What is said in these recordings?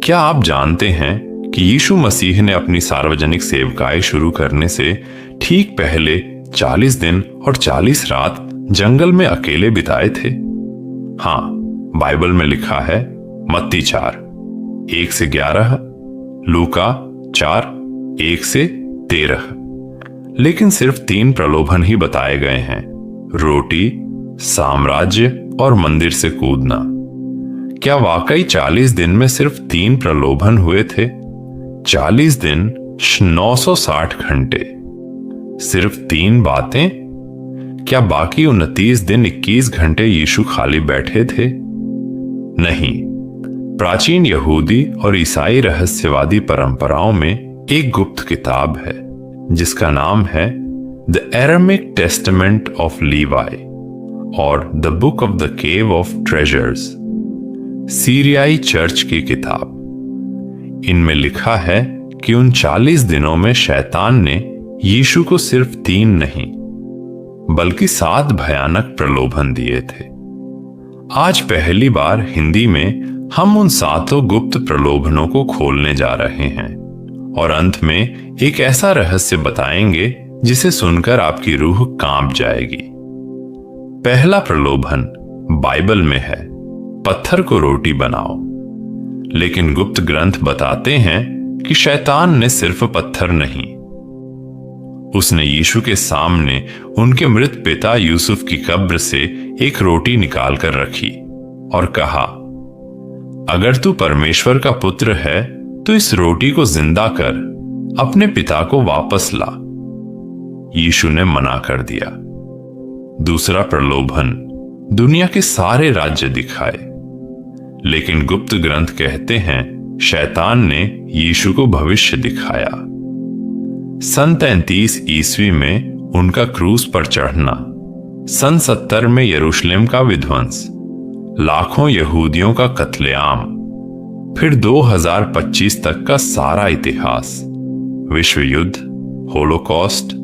क्या आप जानते हैं कि यीशु मसीह ने अपनी सार्वजनिक सेवकाई शुरू करने से ठीक पहले 40 दिन और 40 रात जंगल में अकेले बिताए थे? हाँ, बाइबल में लिखा है मत्ती 4, 1 से 11, लूका 4, 1 से 13। लेकिन सिर्फ 3 प्रलोभन ही बताए गए हैं: रोटी, साम्राज्य और मंदिर से कूदना। क्या वाकई 40 दिन में सिर्फ 3 प्रलोभन हुए थे? 40 दिन 960 घंटे, सिर्फ 3 बातें? क्या बाकी 29 दिन 21 घंटे यीशु खाली बैठे थे? नहीं। प्राचीन यहूदी और ईसाई रहस्यवादी परंपराओं में एक गुप्त किताब है जिसका नाम है the Aramaic Testament of Levi और the Book of the Cave of Treasures, सीरियाई चर्च की किताब। इनमें लिखा है कि उन 40 दिनों में शैतान ने यीशु को सिर्फ 3 नहीं बल्कि 7 भयानक प्रलोभन दिए थे। आज पहली बार हिंदी में हम उन 7 गुप्त प्रलोभनों को खोलने जा रहे हैं और अंत में एक ऐसा रहस्य बताएंगे जिसे सुनकर आपकी रूह कांप जाएगी। पहला प्रलोभन बाइबल में है, पत्थर को रोटी बनाओ। लेकिन गुप्त ग्रंथ बताते हैं कि शैतान ने सिर्फ पत्थर नहीं, उसने यीशु के सामने उनके मृत पिता यूसुफ की कब्र से एक रोटी निकाल कर रखी और कहा, अगर तू परमेश्वर का पुत्र है तो इस रोटी को जिंदा कर अपने पिता को वापस ला। यीशु ने मना कर दिया। दूसरा प्रलोभन, दुनिया के सारे राज्य दिखाए। लेकिन गुप्त ग्रंथ कहते हैं शैतान ने यीशु को भविष्य दिखाया। सन 33 ईस्वी में उनका क्रूस पर चढ़ना, सन 70 में यरूशलेम का विध्वंस, लाखों यहूदियों का कत्लेआम, फिर 2025 तक का सारा इतिहास, विश्व युद्ध, होलोकॉस्ट,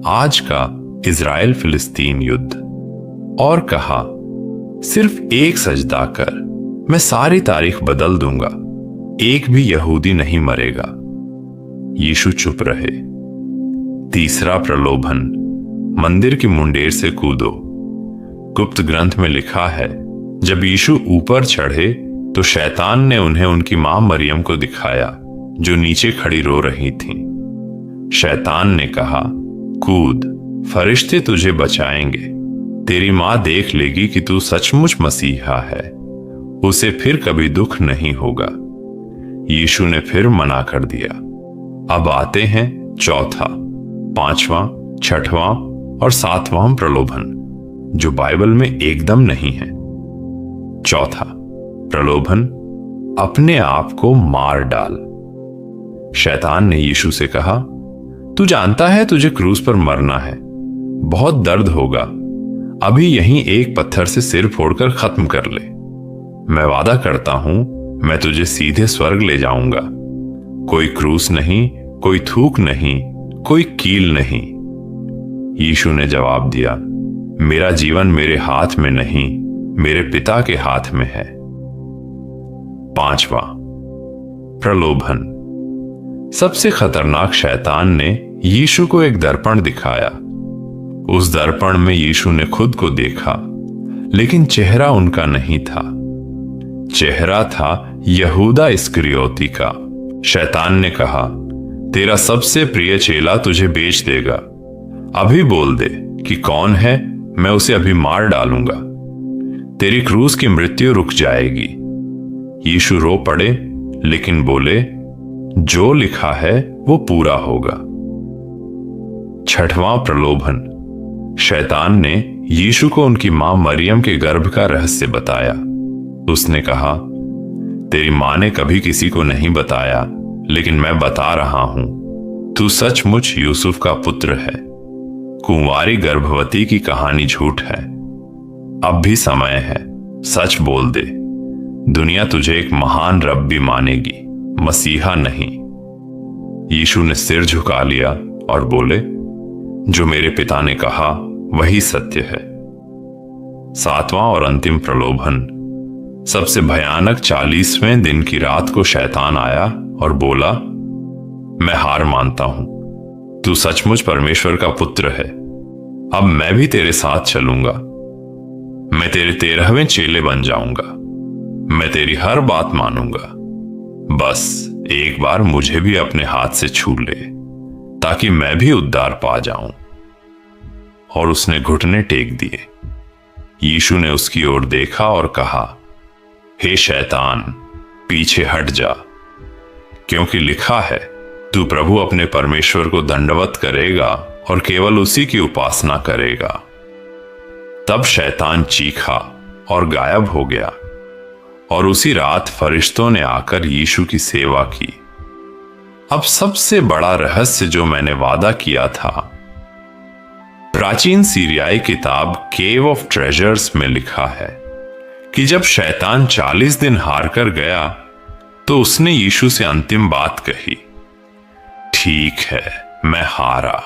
आज का इजराइल फिलिस्तीन युद्ध। और कहा, सिर्फ एक सजदा कर, मैं सारी तारीख बदल दूंगा, एक भी यहूदी नहीं मरेगा। यीशु चुप रहे। तीसरा प्रलोभन, मंदिर की मुंडेर से कूदो। गुप्त ग्रंथ में लिखा है, जब यीशु ऊपर चढ़े तो शैतान ने उन्हें उनकी मां मरियम को दिखाया जो नीचे खड़ी रो रही थी। शैतान ने कहा, कूद, फरिश्ते तुझे बचाएंगे, तेरी मां देख लेगी कि तू सचमुच मसीहा है, उसे फिर कभी दुख नहीं होगा। यीशु ने फिर मना कर दिया। अब आते हैं चौथा, 5वां, 6वां और 7वां प्रलोभन जो बाइबल में एकदम नहीं है। चौथा प्रलोभन, अपने आप को मार डाल। शैतान ने यीशु से कहा, तू जानता है तुझे क्रूस पर मरना है, बहुत दर्द होगा, अभी यहीं एक पत्थर से सिर फोड़कर खत्म कर ले। मैं वादा करता हूं मैं तुझे सीधे स्वर्ग ले जाऊंगा। कोई क्रूस नहीं, कोई थूक नहीं, कोई कील नहीं। यीशु ने जवाब दिया, मेरा जीवन मेरे हाथ में नहीं, मेरे पिता के हाथ में है। 5वां प्रलोभन, सबसे खतरनाक शैतान ने यीशु को एक दर्पण दिखाया। उस दर्पण में यीशु ने खुद को देखा, लेकिन चेहरा उनका नहीं था। चेहरा था यहूदा इस्करियोती का। शैतान ने कहा, तेरा सबसे प्रिय चेला तुझे बेच देगा, अभी बोल दे कि कौन है, मैं उसे अभी मार डालूंगा, तेरी क्रूस की मृत्यु रुक जाएगी। यीशु रो पड़े, लेकिन बोले, जो लिखा है वो पूरा होगा। 6वां प्रलोभन, शैतान ने यीशु को उनकी मां मरियम के गर्भ का रहस्य बताया। उसने कहा, तेरी मां ने कभी किसी को नहीं बताया, लेकिन मैं बता रहा हूं, तू सचमुच यूसुफ का पुत्र है। कुंवारी गर्भवती की कहानी झूठ है। अब भी समय है, सच बोल दे। दुनिया तुझे एक महान रब्बी मानेगी, मसीहा नहीं। यीशु ने सिर झुका लिया और बोले, जो मेरे पिता ने कहा वही सत्य है। 7वां और अंतिम प्रलोभन, सबसे भयानक 40वें दिन की रात को शैतान आया और बोला, मैं हार मानता हूं, तू सचमुच परमेश्वर का पुत्र है। अब मैं भी तेरे साथ चलूंगा। मैं तेरे 13वें चेले बन जाऊंगा। मैं तेरी हर बात मानूंगा। बस एक बार मुझे भी अपने हाथ से छू ले, ताकि मैं भी उद्धार पा जाऊं। और उसने घुटने टेक दिए। यीशु ने उसकी ओर देखा और कहा, हे शैतान, पीछे हट जा, क्योंकि लिखा है, तू प्रभु अपने परमेश्वर को दंडवत करेगा और केवल उसी की उपासना करेगा। तब शैतान चीखा और गायब हो गया। और उसी रात फरिश्तों ने आकर यीशु की सेवा की। अब सबसे बड़ा रहस्य जो मैंने वादा किया था, प्राचीन सीरियाई किताब केव ऑफ ट्रेजर्स में लिखा है कि जब शैतान 40 दिन हार कर गया तो उसने यीशु से अंतिम बात कही, ठीक है, मैं हारा,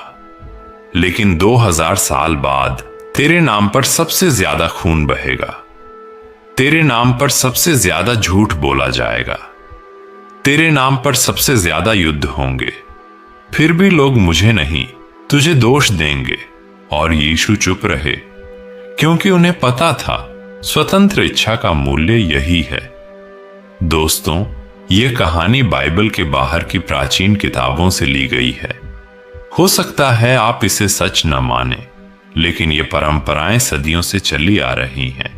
लेकिन 2000 साल बाद तेरे नाम पर सबसे ज्यादा खून बहेगा। तेरे नाम पर सबसे ज्यादा झूठ बोला जाएगा। तेरे नाम पर सबसे ज्यादा युद्ध होंगे। फिर भी लोग मुझे नहीं, तुझे दोष देंगे। और यीशु चुप रहे, क्योंकि उन्हें पता था स्वतंत्र इच्छा का मूल्य यही है। दोस्तों, यह कहानी बाइबल के बाहर की प्राचीन किताबों से ली गई है। हो सकता है आप इसे सच न माने, लेकिन ये परंपराएं सदियों से चली आ रही हैं।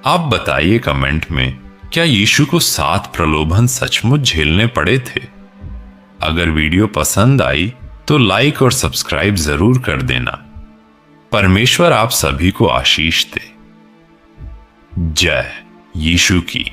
आप बताइए कमेंट में, क्या यीशु को 7 प्रलोभन सचमुच झेलने पड़े थे? अगर वीडियो पसंद आई तो लाइक और सब्सक्राइब जरूर कर देना। परमेश्वर आप सभी को आशीष दे। जय यीशु की।